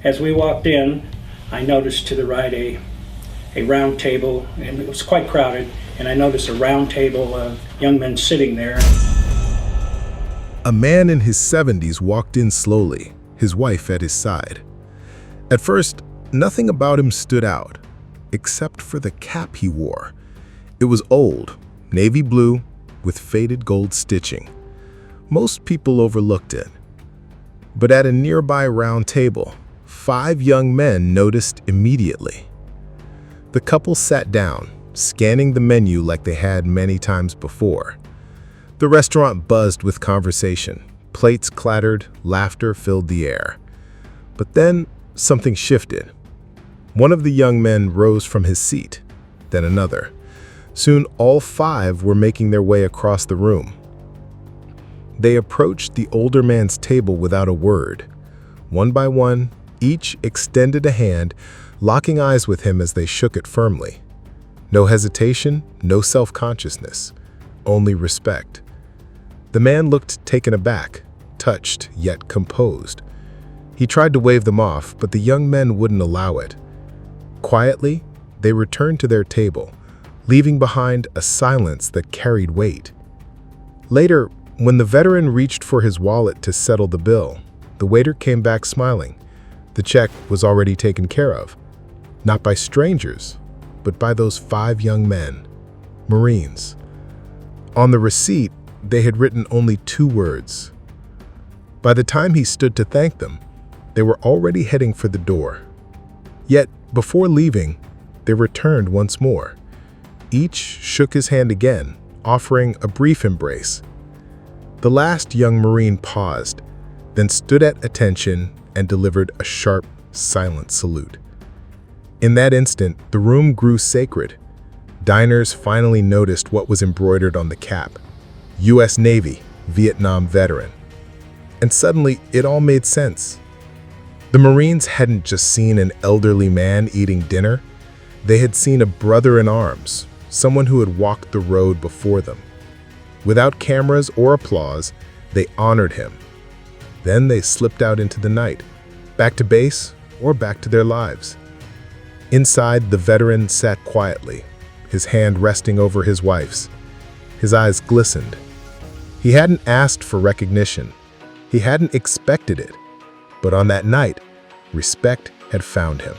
As we walked in, I noticed to the right a round table, and it was quite crowded, and I noticed a round table of young men sitting there. A man in his 70s walked in slowly, his wife at his side. At first, nothing about him stood out, except for the cap he wore. It was old, navy blue, with faded gold stitching. Most people overlooked it. But at a nearby round table, 5 young men noticed immediately. The couple sat down, scanning the menu like they had many times before. The restaurant buzzed with conversation. Plates clattered, laughter filled the air. But then something shifted. One of the young men rose from his seat, then another. Soon all 5 were making their way across the room. They approached the older man's table without a word. One by one, each extended a hand, locking eyes with him as they shook it firmly. No hesitation, no self-consciousness, only respect. The man looked taken aback, touched yet composed. He tried to wave them off, but the young men wouldn't allow it. Quietly, they returned to their table, leaving behind a silence that carried weight. Later, when the veteran reached for his wallet to settle the bill, the waiter came back smiling. The check was already taken care of, not by strangers, but by those 5 young men, Marines. On the receipt, they had written only 2 words. By the time he stood to thank them, they were already heading for the door. Yet, before leaving, they returned once more. Each shook his hand again, offering a brief embrace. The last young Marine paused, then stood at attention and delivered a sharp, silent salute. In that instant, the room grew sacred. Diners finally noticed what was embroidered on the cap: U.S. Navy, Vietnam veteran. And suddenly, it all made sense. The Marines hadn't just seen an elderly man eating dinner. They had seen a brother in arms, someone who had walked the road before them. Without cameras or applause, they honored him. Then they slipped out into the night, back to base or back to their lives. Inside, the veteran sat quietly, his hand resting over his wife's. His eyes glistened. He hadn't asked for recognition. He hadn't expected it. But on that night, respect had found him.